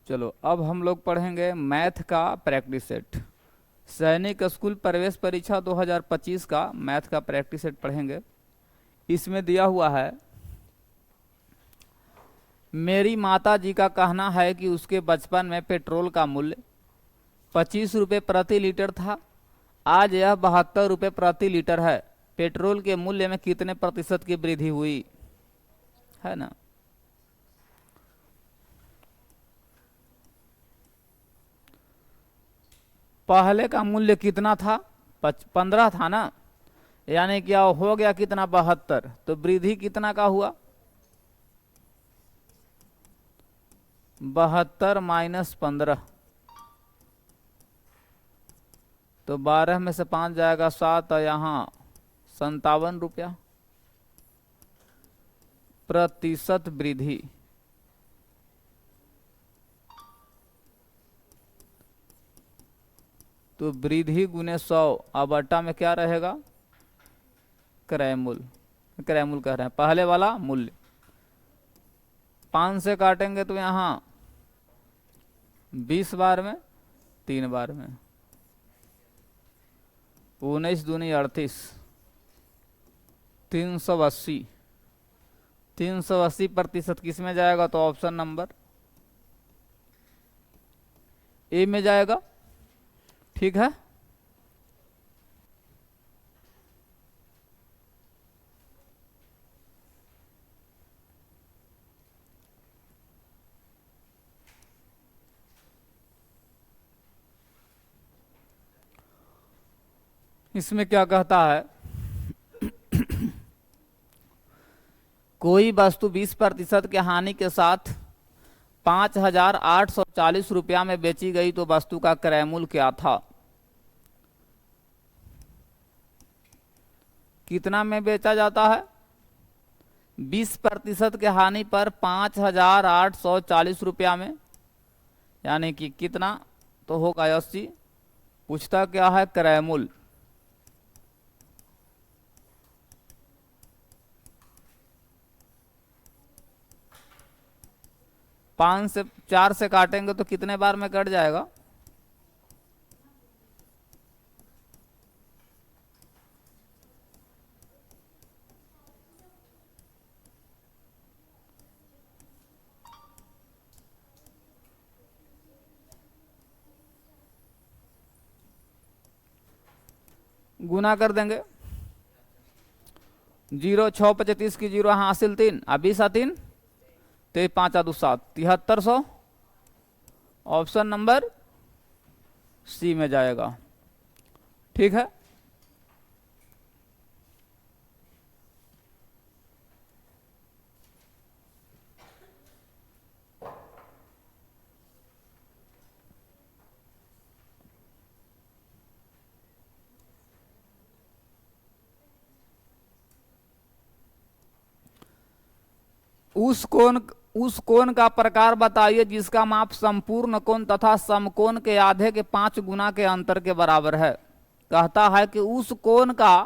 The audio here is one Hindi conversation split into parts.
चलो अब हम लोग पढ़ेंगे मैथ का प्रैक्टिस सेट। सैनिक स्कूल प्रवेश परीक्षा 2025 का मैथ का प्रैक्टिस सेट पढ़ेंगे। इसमें दिया हुआ है, मेरी माता जी का कहना है कि उसके बचपन में पेट्रोल का मूल्य 25 रुपये प्रति लीटर था। आज यह 72 रुपये प्रति लीटर है। पेट्रोल के मूल्य में कितने प्रतिशत की वृद्धि हुई, है ना। पहले का मूल्य कितना था, 15 था ना, यानी क्या हो गया कितना, 72। तो वृद्धि कितना का हुआ, 72 माइनस 15, तो 12 में से 5 जाएगा 7 और यहाँ 57 रुपया प्रतिशत वृद्धि। तो वृद्धि गुने 100, अब बट्टा में क्या रहेगा, क्रय मूल्य। क्रय मूल्य कह रहे हैं, पहले वाला मूल्य। 5 से काटेंगे तो यहाँ 20 बार में, 3 बार में, 19 दूनी 38, 380। 380% किस में जाएगा, तो ऑप्शन नंबर ए में जाएगा। ठीक है। इसमें क्या कहता है, कोई वस्तु 20% के हानि के साथ 5,840 रुपया में बेची गई तो वस्तु का क्रय मूल्य क्या था। कितना में बेचा जाता है, 20% के हानि पर 5,840 रुपया में, यानी कि कितना, तो होगा 80। पूछता क्या है, क्रय मूल्य। 5 से 4 से काटेंगे तो कितने बार में कट जाएगा, गुना कर देंगे। 0 6 25 की 0 हासिल 3, अब 20 3 तो 5 2 7, 7300। ऑप्शन नंबर सी में जाएगा। ठीक है। उस कोण का प्रकार बताइए जिसका माप संपूर्ण कोण तथा समकोण के आधे के 5 गुना के अंतर के बराबर है। कहता है कि उस कोण का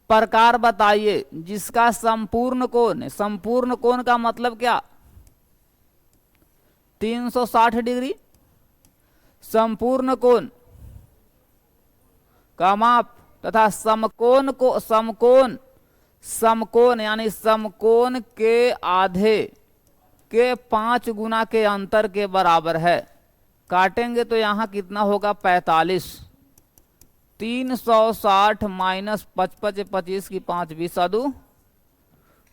प्रकार बताइए जिसका संपूर्ण कोण, संपूर्ण कोण का मतलब क्या, 360 डिग्री। संपूर्ण कोण का माप तथा समकोण को, समकोण यानी समकोण के आधे के 5 गुना के अंतर के बराबर है। काटेंगे तो यहां कितना होगा, 45। 360 माइनस 55, 25 की 5 20 2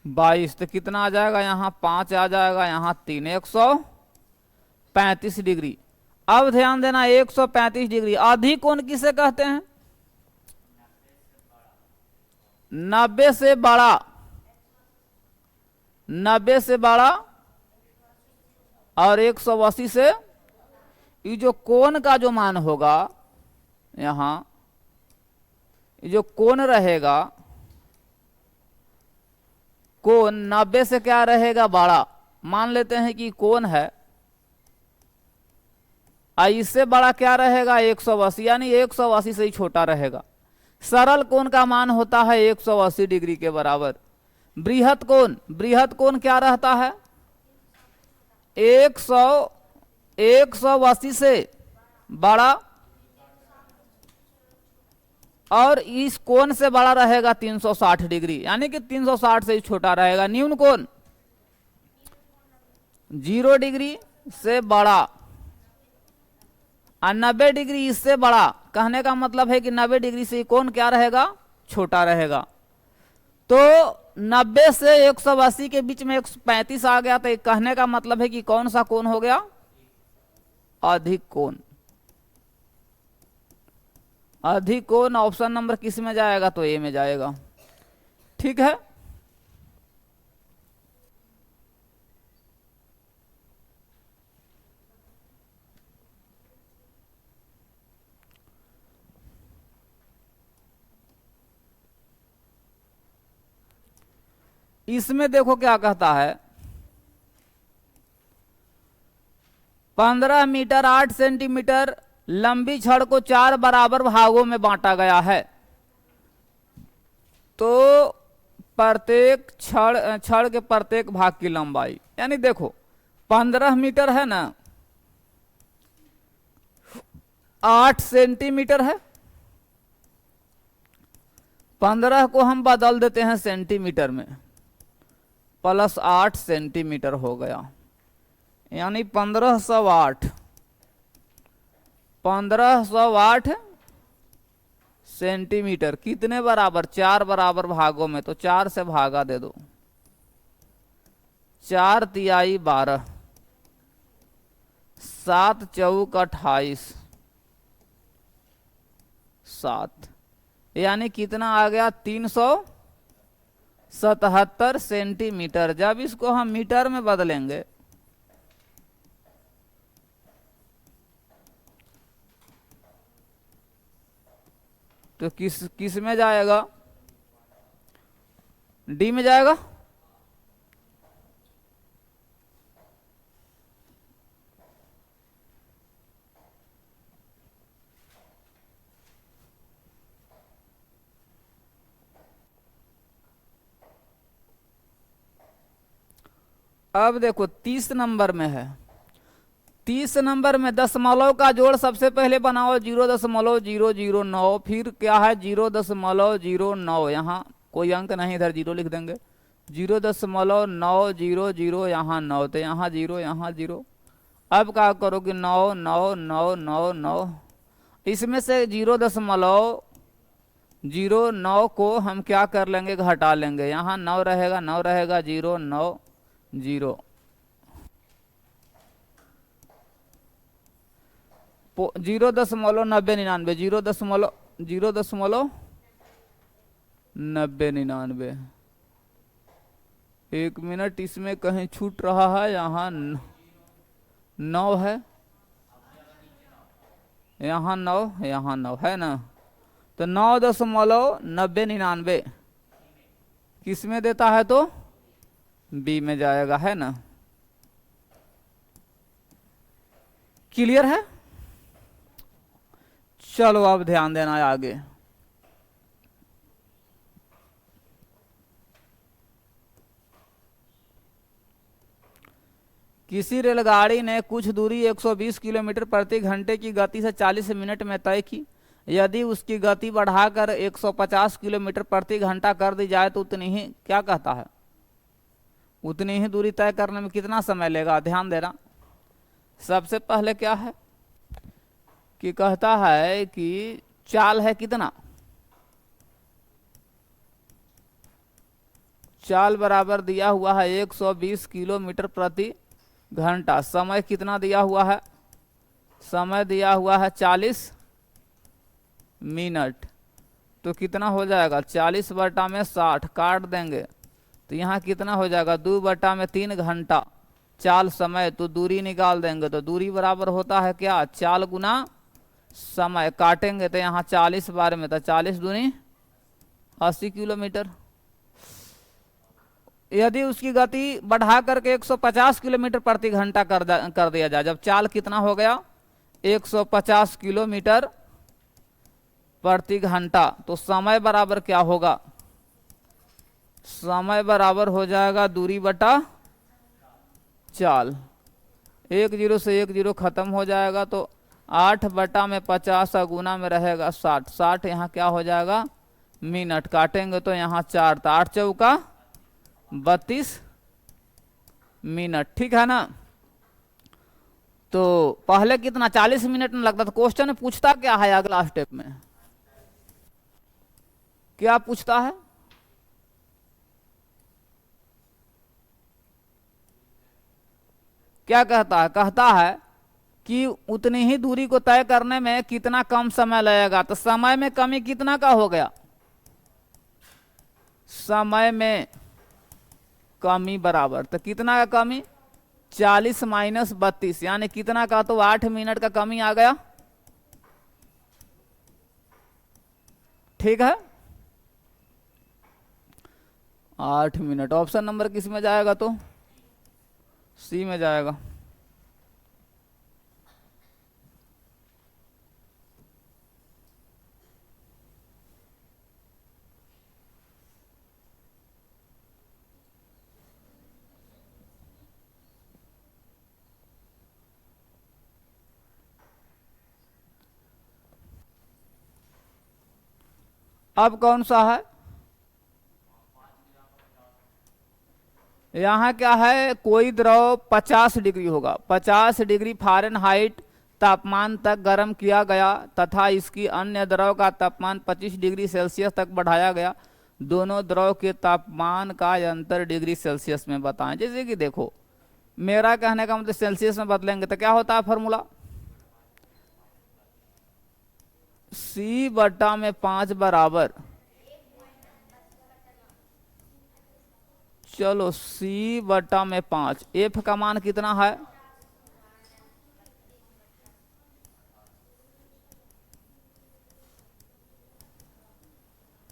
22, तो कितना आ जाएगा, यहाँ 5 आ जाएगा, यहाँ 3, 135 डिग्री। अब ध्यान देना, 135 डिग्री आधी कोण किसे कहते हैं, 90 से बड़ा, 90 से बड़ा और 180 से, ये जो कोण का जो मान होगा, यहां ये जो कोण रहेगा, कोण 90 से क्या रहेगा, बड़ा। मान लेते हैं कि कोण है, इससे बड़ा क्या रहेगा, 180, यानी 180 से ही छोटा रहेगा। सरल कोण का मान होता है 180 डिग्री के बराबर। बृहत कोण क्या रहता है, 100 180 से बड़ा और इस कोण से बड़ा रहेगा 360 डिग्री, यानी कि 360 से ही छोटा रहेगा। न्यून कोण 0 डिग्री से बड़ा और 90 डिग्री इससे बड़ा। कहने का मतलब है कि 90 डिग्री से कोण क्या रहेगा, छोटा रहेगा। तो 90 से 180 के बीच में 135 आ गया, तो कहने का मतलब है कि कौन सा कोण हो गया, अधिक कोण। अधिक कोण ऑप्शन नंबर किस में जाएगा, तो ए में जाएगा। ठीक है, इसमें देखो क्या कहता है, 15 मीटर 8 सेंटीमीटर लंबी छड़ को 4 बराबर भागों में बांटा गया है। तो प्रत्येक छड़ के प्रत्येक भाग की लंबाई, यानी देखो 15 मीटर है ना, 8 सेंटीमीटर है, 15 को हम बदल देते हैं सेंटीमीटर में, प्लस 8 सेंटीमीटर हो गया, यानी 1508। 1508 सेंटीमीटर कितने बराबर, 4 बराबर भागों में, तो 4 से भागा दे दो, 4 तिहाई 12, 7 चौक 28, 7, यानी कितना आ गया, 377 सेंटीमीटर। जब इसको हम मीटर में बदलेंगे तो किस में जाएगा, डी में जाएगा। अब देखो 30 नंबर में है, 30 नंबर में दशमलव का जोड़ सबसे पहले बनाओ 0.009, फिर क्या है 0.09, यहाँ कोई अंक नहीं, इधर 0 लिख देंगे, 0.900, यहाँ 9, तो यहाँ 0 यहाँ 0। अब क्या करोगे 9 9 9 9 9, इसमें से 0.09 को हम क्या कर लेंगे, घटा लेंगे, यहाँ 9 रहेगा 9 रहेगा, 0 9 0, 0.9099, 0.9099। 1 मिनट इसमें कहीं छूट रहा है, यहाँ 9 है, यहाँ 9, यहाँ 9 है ना, तो 9.9099 किस में देता है, तो बी में जाएगा, है ना। क्लियर है, चलो अब ध्यान देना है आगे। किसी रेलगाड़ी ने कुछ दूरी 120 किलोमीटर प्रति घंटे की गति से 40 मिनट में तय की। यदि उसकी गति बढ़ाकर 150 किलोमीटर प्रति घंटा कर दी जाए तो उतनी ही, क्या कहता है, उतनी ही दूरी तय करने में कितना समय लेगा। ध्यान देना, सबसे पहले क्या है कि कहता है कि चाल है कितना, चाल बराबर दिया हुआ है 120 किलोमीटर प्रति घंटा। समय कितना दिया हुआ है, समय दिया हुआ है 40 मिनट। तो कितना हो जाएगा, 40/60 काट देंगे तो यहाँ कितना हो जाएगा, 2/3 घंटा चाल समय। तो दूरी निकाल देंगे तो दूरी बराबर होता है क्या, चाल गुना समय। काटेंगे तो यहाँ 40 बार में, तो 40 दूनी 80 किलोमीटर। यदि उसकी गति बढ़ा करके 150 किलोमीटर प्रति घंटा कर दिया जाए, जब चाल कितना हो गया 150 किलोमीटर प्रति घंटा, तो समय बराबर क्या होगा, समय बराबर हो जाएगा दूरी बटा चाल। एक जीरो से एक जीरो खत्म हो जाएगा, तो 8/50 गुना में रहेगा 60। 60 यहाँ क्या हो जाएगा मिनट, काटेंगे तो यहाँ 4, तो 8 चौका 32 मिनट, ठीक है ना। तो पहले कितना 40 मिनट में लगता था। क्वेश्चन में पूछता क्या है अगला स्टेप में, क्या पूछता है, क्या कहता है, कहता है कि उतनी ही दूरी को तय करने में कितना कम समय लगेगा। तो समय में कमी कितना का हो गया, समय में कमी बराबर, तो कितना का कमी 40 - 32 यानी कितना का, तो 8 मिनट का कमी आ गया, ठीक है 8 मिनट। ऑप्शन नंबर किस में जाएगा, तो सी में जाएगा। अब कौन सा है, यहाँ क्या है, कोई द्रव 50 डिग्री होगा, 50 डिग्री फ़ारेनहाइट तापमान तक गर्म किया गया तथा इसकी अन्य द्रव का तापमान 25 डिग्री सेल्सियस तक बढ़ाया गया। दोनों द्रव के तापमान का अंतर डिग्री सेल्सियस में बताएं। जैसे कि देखो, मेरा कहने का मतलब सेल्सियस में बदलेंगे तो क्या होता है फॉर्मूला, C/5 बराबर, चलो C/5, एफ का मान कितना है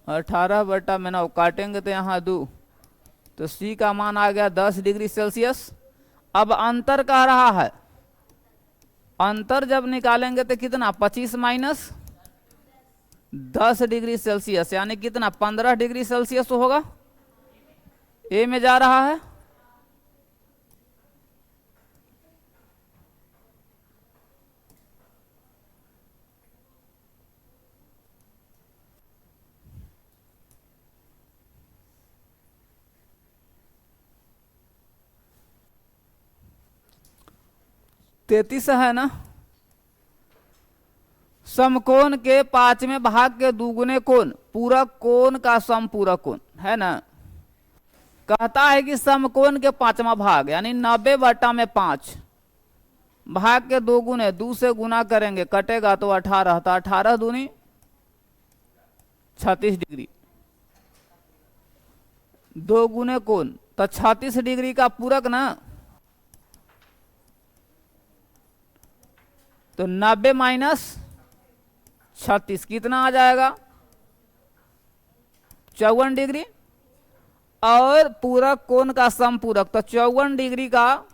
18/9, काटेंगे तो यहाँ 2, तो C का मान आ गया 10 डिग्री सेल्सियस। अब अंतर कह रहा है, अंतर जब निकालेंगे तो कितना 25 - 10 डिग्री सेल्सियस यानी कितना 15 डिग्री सेल्सियस होगा, ए में जा रहा है। तैतीस है ना। समकोण के 5वें भाग के दुगुने कोण पूरक कोण का समपूरक कोण है ना। कहता है कि समकोण के 5वां भाग यानी 90/5 भाग के 2 गुने, 2 से गुना करेंगे कटेगा तो 18, तो 18 दूनी 36 डिग्री, 2 गुने कोण तो 36 डिग्री का पूरक ना, तो 90 - 36 कितना आ जाएगा 54 डिग्री, और पूरक कोण का समपूरक तो 54 डिग्री का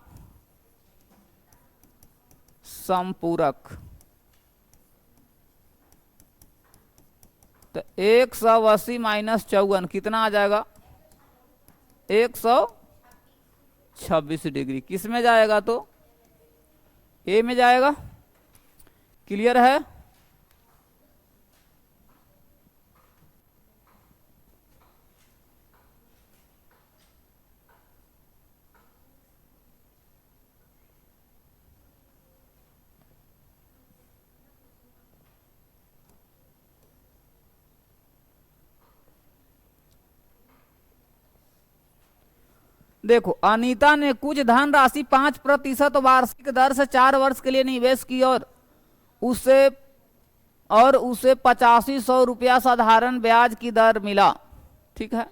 समपूरक, तो 180 - 54 कितना आ जाएगा 126 डिग्री। किस में जाएगा, तो ए में जाएगा। क्लियर है। देखो, अनीता ने कुछ धनराशि 5% वार्षिक दर से 4 वर्ष के लिए निवेश की और उसे 8500 रुपया साधारण ब्याज की दर मिला। ठीक है।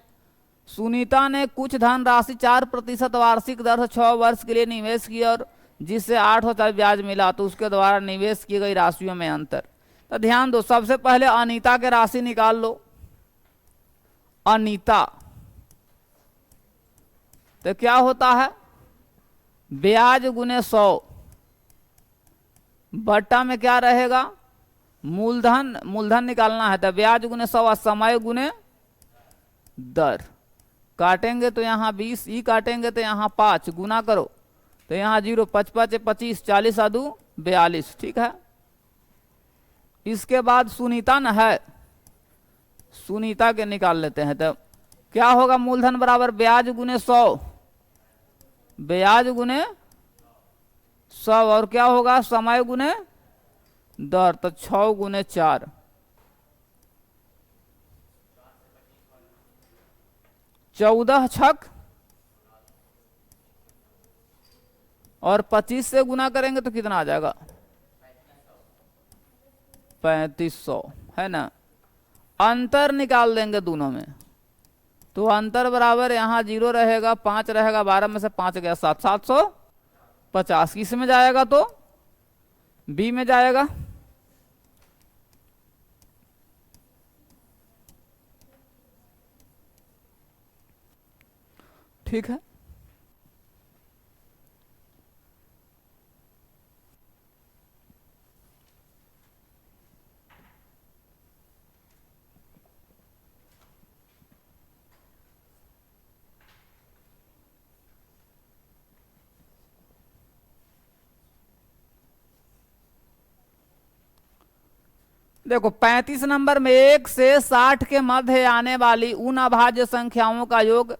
सुनीता ने कुछ धनराशि 4% वार्षिक दर से 6 वर्ष के लिए निवेश की और जिससे 800 ब्याज मिला, तो उसके द्वारा निवेश की गई राशियों में अंतर। तो ध्यान दो, सबसे पहले अनीता के राशि निकाल लो। अनीता तो क्या होता है ब्याज गुने 100 बट्टा में क्या रहेगा मूलधन, मूलधन निकालना है तो ब्याज गुने 100 और समय गुने दर। काटेंगे तो यहाँ 20, ई काटेंगे तो यहाँ 5, गुना करो तो यहाँ 0, 5 5 25, 40 आदू 42, ठीक है। इसके बाद सुनीता न है, सुनीता के निकाल लेते हैं। तो क्या होगा, मूलधन बराबर ब्याज गुने 100, ब्याज गुने 100, और क्या होगा, समय गुने दर, तो 6 गुने 4, 14 छक, और 25 से गुना करेंगे तो कितना आ जाएगा, 3500, है ना। अंतर निकाल देंगे दोनों में, तो अंतर बराबर यहाँ 0 रहेगा, 5 रहेगा, 12 में से 5 गया 7, 750। किस में जाएगा, तो बी में जाएगा। ठीक है। देखो 35 नंबर में 1 से 60 के मध्य आने वाली उन अभाज्य संख्याओं का योग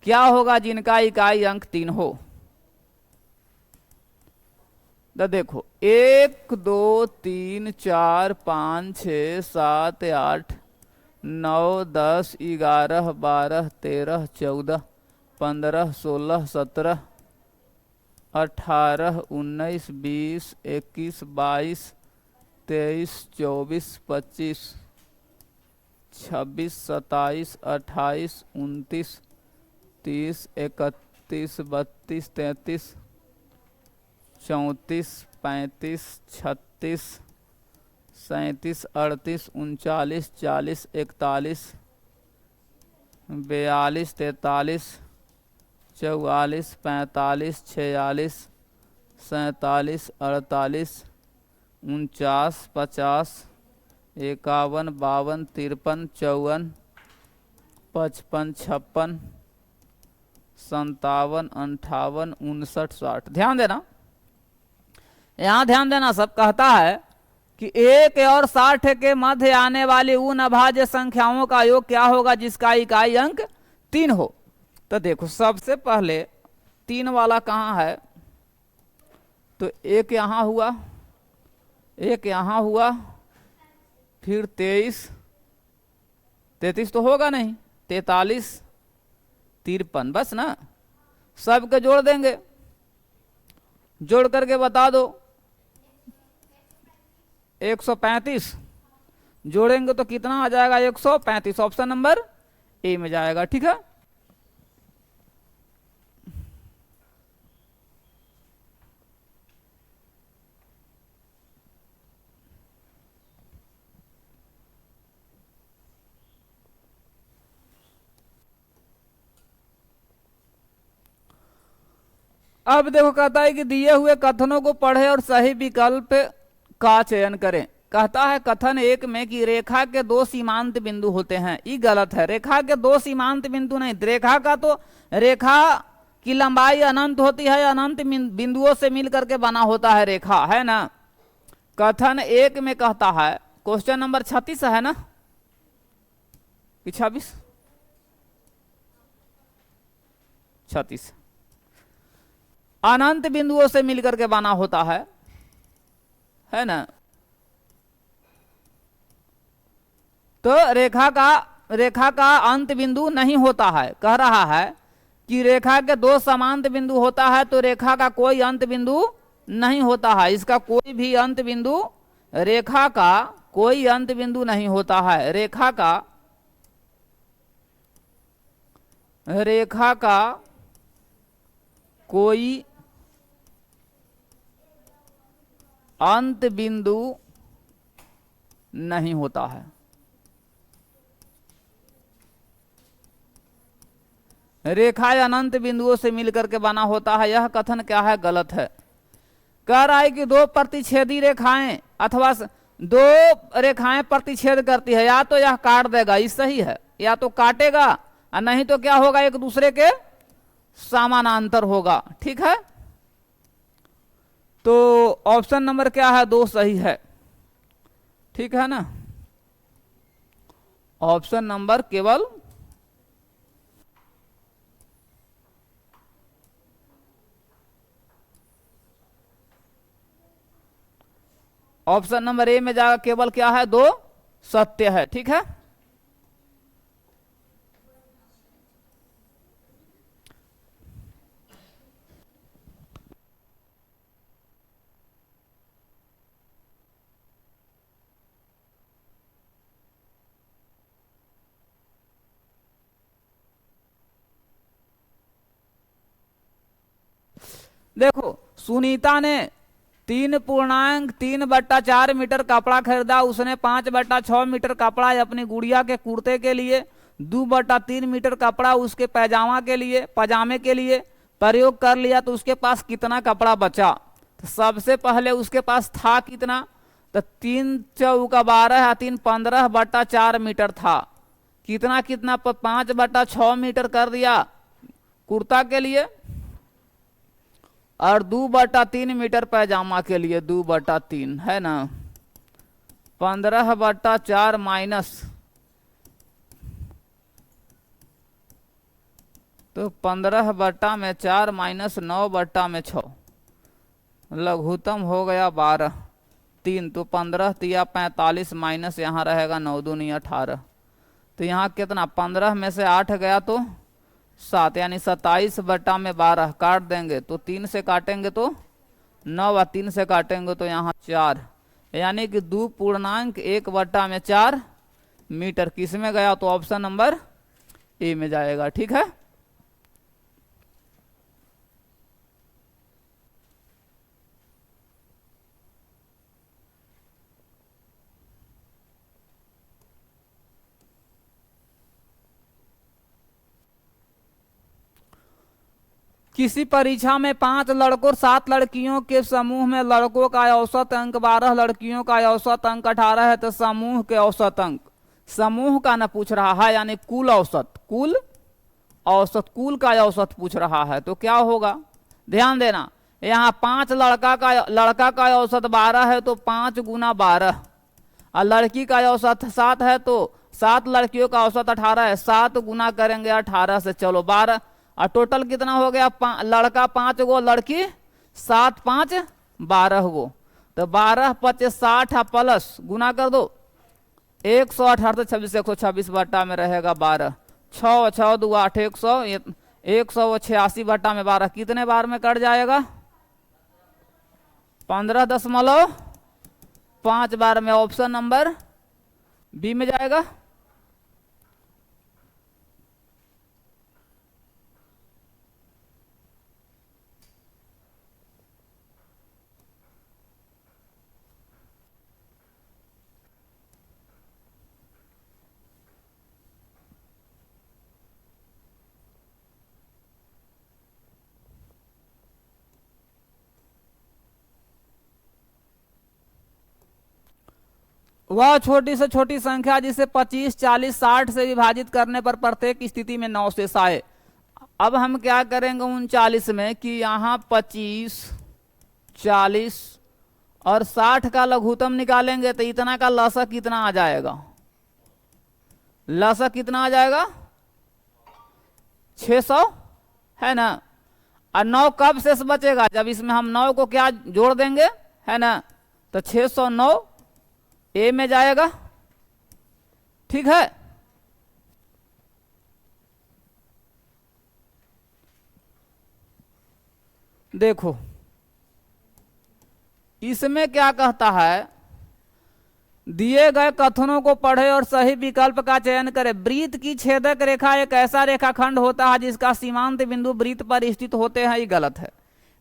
क्या होगा जिनका इकाई अंक 3 हो। तो देखो 1 2 3 4 5 6 7 8 9 10 11 12 13 14 15 16 17 18 19 20 21 22 23 24 25 26 27 28 29 30 31 32 33 34 35 36 37 38 39 40 41 42 43 44 45 46 47 48 49 50 51 52 53 54 55 56 57 58 59 60। ध्यान देना, यहाँ ध्यान देना सब। कहता है कि 1 और 60 के मध्य आने वाली उन अभाज्य संख्याओं का योग क्या होगा जिसका इकाई अंक 3 हो। तो देखो सबसे पहले 3 वाला कहाँ है, तो 1 यहाँ हुआ, 1 यहाँ हुआ, फिर 23 33 तो होगा नहीं, 43 53, बस ना। सबके जोड़ देंगे, जोड़ करके बता दो 135, जोड़ेंगे तो कितना आ जाएगा 135, ऑप्शन नंबर ए में जाएगा। ठीक है। अब देखो कहता है कि दिए हुए कथनों को पढ़े और सही विकल्प का चयन करें। कहता है कथन 1 में कि रेखा के 2 सीमांत बिंदु होते हैं, ये गलत है। रेखा के 2 सीमांत बिंदु नहीं, रेखा का तो रेखा की लंबाई अनंत होती है, अनंत बिंदुओं से मिल करके बना होता है रेखा, है ना। कथन 1 में कहता है, क्वेश्चन नंबर 36 है ना कि 26 36, अनंत बिंदुओं से मिलकर के बना होता है ना। तो रेखा का अंत बिंदु नहीं होता है। कह रहा है कि रेखा के 2 समांत बिंदु होता है, तो रेखा का कोई अंत बिंदु नहीं होता है। इसका कोई भी अंत बिंदु, रेखा का कोई अंत बिंदु नहीं होता है। रेखा का कोई अंत बिंदु नहीं होता है। रेखा अनंत बिंदुओं से मिलकर के बना होता है। यह कथन क्या है, गलत है। कह रहा है कि 2 प्रतिच्छेदी रेखाएं अथवा 2 रेखाएं प्रतिच्छेद करती है, या तो यह काट देगा, ये सही है, या तो काटेगा और नहीं तो क्या होगा, एक दूसरे के समानांतर होगा। ठीक है। तो ऑप्शन नंबर क्या है, 2 सही है, ठीक है ना। ऑप्शन नंबर केवल ऑप्शन नंबर ए में जाएगा, केवल क्या है, 2 सत्य है, ठीक है। देखो, सुनीता ने 3.3/4 मीटर कपड़ा खरीदा। उसने 5/6 मीटर कपड़ा अपनी गुड़िया के कुर्ते के लिए, 2/3 मीटर कपड़ा उसके पजामे के लिए प्रयोग कर लिया। तो उसके पास कितना कपड़ा बचा? तो सबसे पहले उसके पास था कितना? तो 3 चौका 12 है, 3 15/4 मीटर था। कितना कितना 5/6 मीटर कर दिया कुर्ता के लिए, और 2/3 मीटर पैजामा के लिए, 2/3 है ना। 15/4 माइनस, तो 15/4 माइनस 9/6, लघुत्तम हो गया 12, 3 तो 15 तिया 45 माइनस यहाँ रहेगा 9 दूनी 18। तो यहाँ कितना, 15 में से 8 गया तो 7, यानी 27/12 काट देंगे तो 3 से काटेंगे तो 9, और 3 से काटेंगे तो यहाँ 4, यानी कि 2.1/4 मीटर किस में गया? तो ऑप्शन नंबर ए में जाएगा, ठीक है। किसी परीक्षा में 5 लड़कों और 7 लड़कियों के समूह में लड़कों का औसत अंक 12, लड़कियों का औसत अंक 18 है। तो समूह के औसत अंक, समूह का न पूछ रहा है, यानी कुल औसत, कुल का औसत पूछ रहा है। तो क्या होगा, ध्यान देना, यहाँ 5 लड़का का औसत 12 है, तो 5 गुना 12, और लड़की का औसत 7 है, तो 7 लड़कियों का औसत 18 है, 7 गुना करेंगे 18 से, चलो 12, और टोटल कितना हो गया, लड़का 5 गो, लड़की 7 5 12 गो। तो 12 25 60 प्लस गुना कर दो 118 से 26 126 बट्टा में रहेगा 12, 6 6 2 8 100 186 बट्टा में 12 कितने बार में कट जाएगा? 15.5 बार में। ऑप्शन नंबर बी में जाएगा। वह छोटी से छोटी संख्या जिसे 25 40 60 से विभाजित करने पर प्रत्येक स्थिति में 9 शेष आए। अब हम क्या करेंगे 39 में कि यहाँ 25 40 और 60 का लघुत्तम निकालेंगे, तो इतना का लसक कितना आ जाएगा? लसक कितना आ जाएगा? 600 है ना। और 9 कब शेष बचेगा? जब इसमें हम 9 को क्या जोड़ देंगे, है ना। तो 609 ए में जाएगा, ठीक है। देखो इसमें क्या कहता है, दिए गए कथनों को पढ़े और सही विकल्प का चयन करें। वृत्त की छेदक रेखा एक ऐसा रेखाखंड होता है जिसका सीमांत बिंदु वृत्त पर स्थित होते हैं। ये गलत है।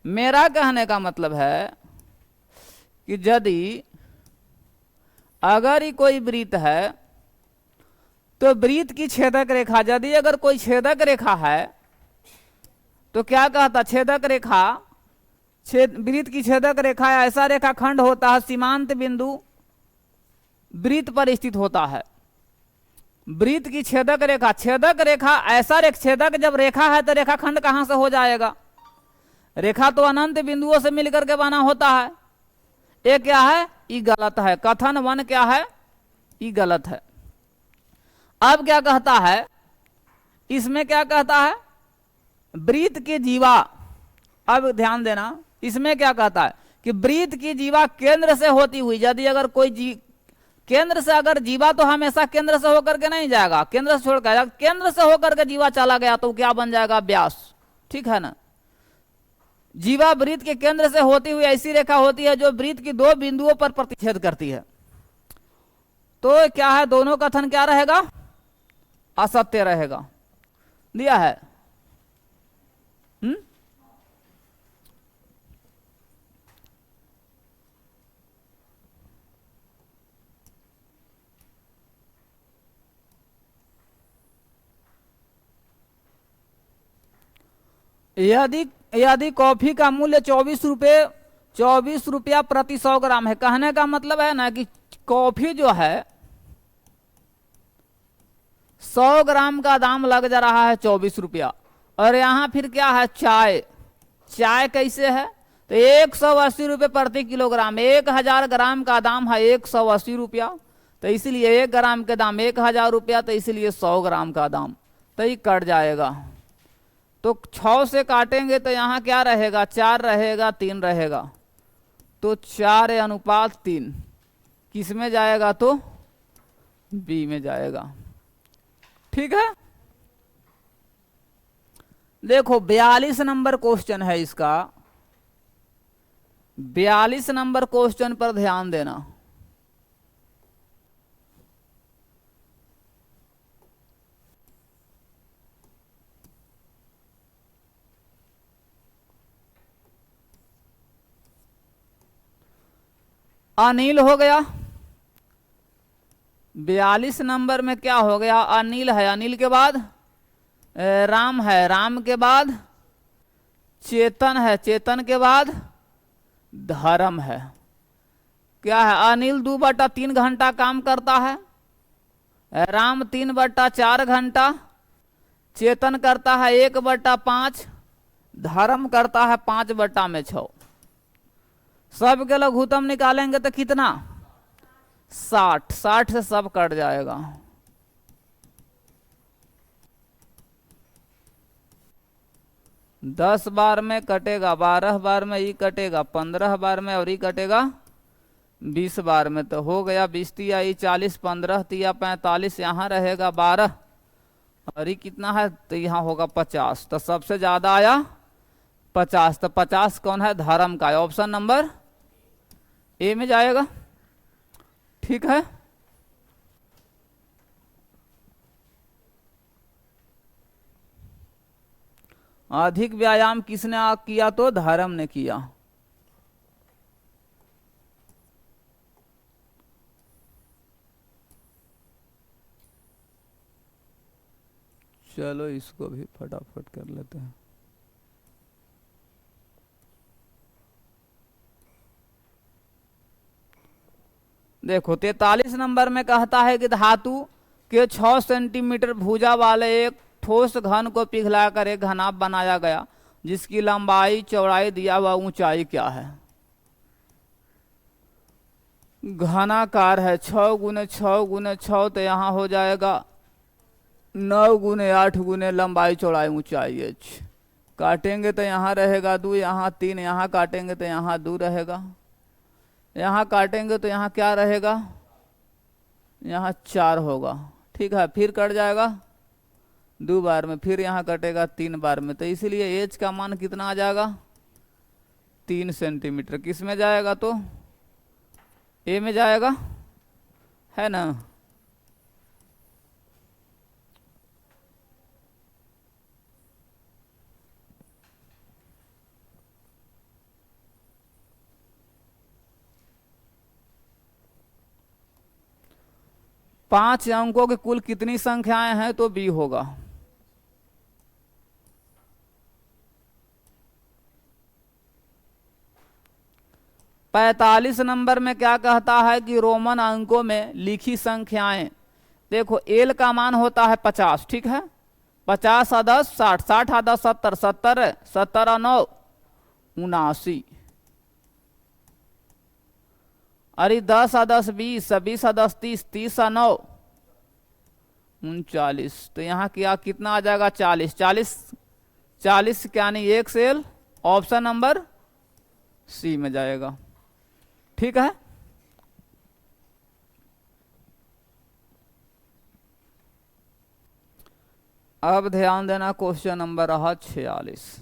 मेरा कहने का मतलब है कि यदि अगर ही कोई वृत्त है तो वृत्त की छेदक रेखा, यदि अगर कोई छेदक रेखा है तो क्या कहता, छेदक रेखा, वृत्त की छेदक रेखा ऐसा रेखाखंड होता है सीमांत बिंदु वृत्त पर स्थित होता है। वृत्त की छेदक रेखा ऐसा छेदक जब रेखा है तो रेखाखंड कहां से हो जाएगा? रेखा तो अनंत बिंदुओं से मिलकर के बना होता है। ये क्या है, ये गलत है। कथन 1 क्या है, ये गलत है। अब क्या कहता है, इसमें क्या कहता है, वृत्त की जीवा। अब ध्यान देना, इसमें क्या कहता है कि वृत्त की जीवा केंद्र से होती हुई, यदि अगर कोई केंद्र से, अगर जीवा तो हमेशा केंद्र से होकर के नहीं जाएगा, केंद्र से छोड़कर, केंद्र से होकर के जीवा चला गया तो क्या बन जाएगा, व्यास। ठीक है ना। जीवा वृत्त के केंद्र से होती हुई ऐसी रेखा होती है जो वृत्त की 2 बिंदुओं पर प्रतिच्छेद करती है। तो क्या है, दोनों कथन क्या रहेगा, असत्य रहेगा। दिया है। यदि कॉफी का मूल्य 24 रुपया प्रति 100 ग्राम है, कहने का मतलब है ना कि कॉफी जो है 100 ग्राम का दाम लग जा रहा है 24 रुपया। और यहां फिर क्या है, चाय कैसे है, तो 180 रुपये प्रति किलोग्राम। 1000 ग्राम का दाम है 180 रुपया, तो इसलिए 1 ग्राम के दाम 1000 रुपया, तो इसलिए 100 ग्राम का दाम, तो ये कट जाएगा। तो 6 से काटेंगे तो यहाँ क्या रहेगा, 4 रहेगा, 3 रहेगा, तो 4:3 किस में जाएगा, तो बी में जाएगा। ठीक है। देखो 42 नंबर क्वेश्चन है इसका, 42 नंबर क्वेश्चन पर ध्यान देना। अनिल हो गया, 42 नंबर में क्या हो गया, अनिल है, अनिल के बाद राम है, राम के बाद चेतन है, चेतन के बाद धर्म है। क्या है, अनिल 2/3 घंटा काम करता है, राम 3/4 घंटा, चेतन करता है 1/5, धर्म करता है 5/6। सब के लघुत्तम निकालेंगे तो कितना, 60 से सब कट जाएगा। दस बार में कटेगा, 12 बार में ये कटेगा, 15 बार में और ये कटेगा 20 बार में, तो हो गया 20 तिया 40, 15 तिया 45, यहाँ रहेगा 12 और ये कितना है, तो यहाँ होगा 50। तो सबसे ज्यादा आया 50, तो 50 कौन है, धर्म का, ऑप्शन नंबर ए में जाएगा। ठीक है। अधिक व्यायाम किसने किया, तो धर्म ने किया। चलो इसको भी फटाफट कर लेते हैं। देखो 43 नंबर में कहता है कि धातु के 6 सेंटीमीटर भुजा वाले एक ठोस घन को पिघलाकर एक घनाभ बनाया गया, जिसकी लंबाई चौड़ाई दिया हुआ ऊंचाई क्या है। घनाकार है, 6 गुने 6 गुने 6, तो यहाँ हो जाएगा 9 गुने 8 गुने लंबाई चौड़ाई ऊंचाई h। काटेंगे तो यहाँ रहेगा 2, यहाँ 3, यहाँ काटेंगे तो यहाँ 2 रहेगा, यहाँ काटेंगे तो यहाँ क्या रहेगा, यहाँ 4 होगा। ठीक है, फिर कट जाएगा 2 बार में, फिर यहाँ कटेगा 3 बार में, तो इसलिए h का मान कितना आ जाएगा, 3 सेंटीमीटर। किस में जाएगा, तो ए में जाएगा, है ना। पांच अंकों की कुल कितनी संख्याएं हैं, तो बी होगा। पैंतालीस नंबर में क्या कहता है कि रोमन अंकों में लिखी संख्याएं। देखो एल का मान होता है 50, ठीक है, 50 और 10 60, 60 और 10 70, 70 और 9 79। अरे 10 और 10 20, 20 और 10 30, 30 और 9 39। तो यहाँ क्या कितना आ जाएगा 40, 40 40 क्या नहीं 1 सेल ऑप्शन नंबर सी में जाएगा। ठीक है। अब ध्यान देना क्वेश्चन नंबर रहा 46।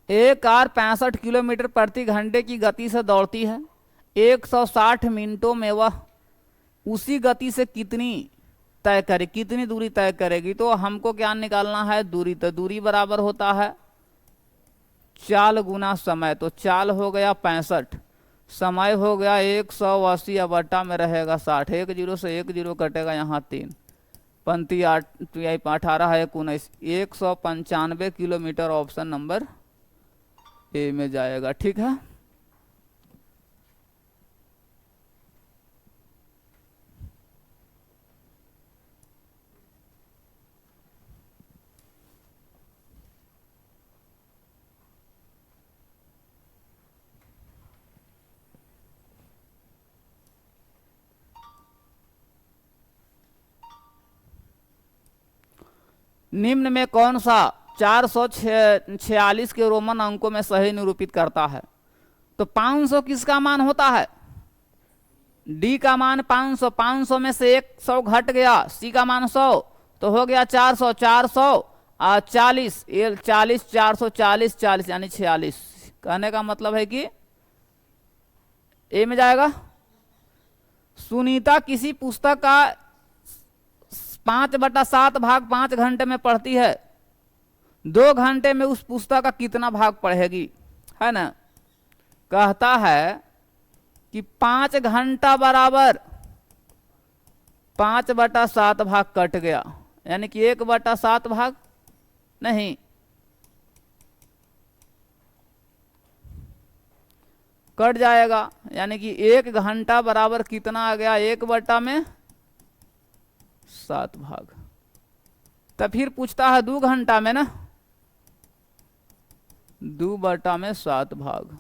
एक कार 65 किलोमीटर प्रति घंटे की गति से दौड़ती है। 160 मिनटों में वह उसी गति से कितनी दूरी तय करेगी। तो हमको क्या निकालना है दूरी। तो दूरी बराबर होता है चाल गुना समय। तो चाल हो गया 65, समय हो गया 180 या बट्टा में रहेगा 60। 1 0 से 1 0 कटेगा यहाँ 3 पंती 8 18 है 19, 195 किलोमीटर ऑप्शन नंबर ए में जाएगा। ठीक है। निम्न में कौन सा 446 के रोमन अंकों में सही निरूपित करता है। तो 500 किसका मान होता है। डी का मान 500, 500 में से 100 घट गया, सी का मान 100 तो हो गया 400, 400 40 40 440 40 यानी 46। कहने का मतलब है कि ए में जाएगा। सुनीता किसी पुस्तक का 5/7 भाग 5 घंटे में पढ़ती है। 2 घंटे में उस पुस्तक का कितना भाग पढ़ेगी, है ना। कहता है कि 5 घंटा बराबर 5/7 भाग कट गया, यानी कि 1/7 भाग नहीं, कट जाएगा। यानी कि 1 घंटा बराबर कितना आ गया 1/7 भाग। तब फिर पूछता है 2 घंटा में ना 2/7 भाग,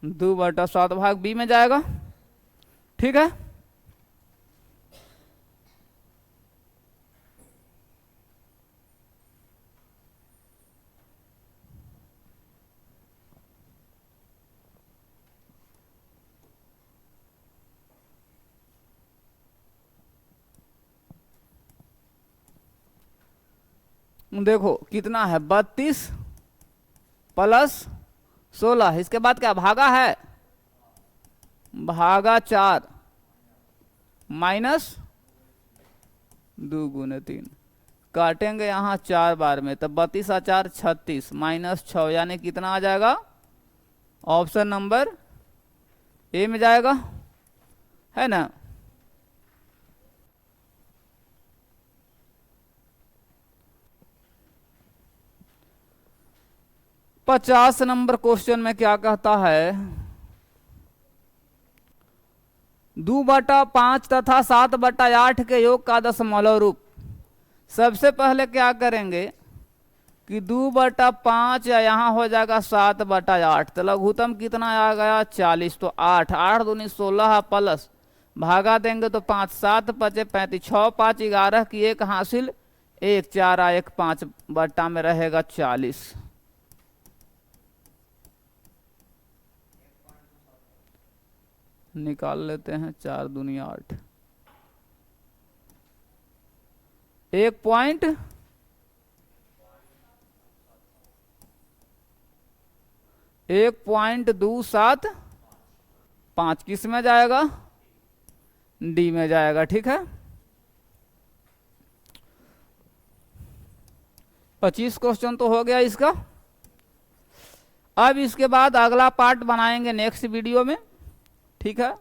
2/7 भाग बी में जाएगा। ठीक है। देखो कितना है 32 प्लस 16, इसके बाद क्या भागा है भागा 4 माइनस 2 गुने 3, काटेंगे यहाँ 4 बार में। तब 32 और 4 36 माइनस 6 यानी कितना आ जाएगा ऑप्शन नंबर ए में जाएगा, है ना। पचास नंबर क्वेश्चन में क्या कहता है 2/5 तथा 7/8 के योग का दशमलव रूप। सबसे पहले क्या करेंगे कि 2/5 या यहाँ हो जाएगा 7/8, तो लघुत्तम कितना आ गया 40। तो 8 8 दूनी 16 प्लस भागा देंगे तो 5 7 5 35 6 5 11 की 1 हासिल 1 4 1 5 बट्टा में रहेगा 40। निकाल लेते हैं 4 दूनी 8, 1.275 किस में जाएगा डी में जाएगा। ठीक है। 25 क्वेश्चन तो हो गया इसका। अब इसके बाद अगला पार्ट बनाएंगे नेक्स्ट वीडियो में। ठीक है।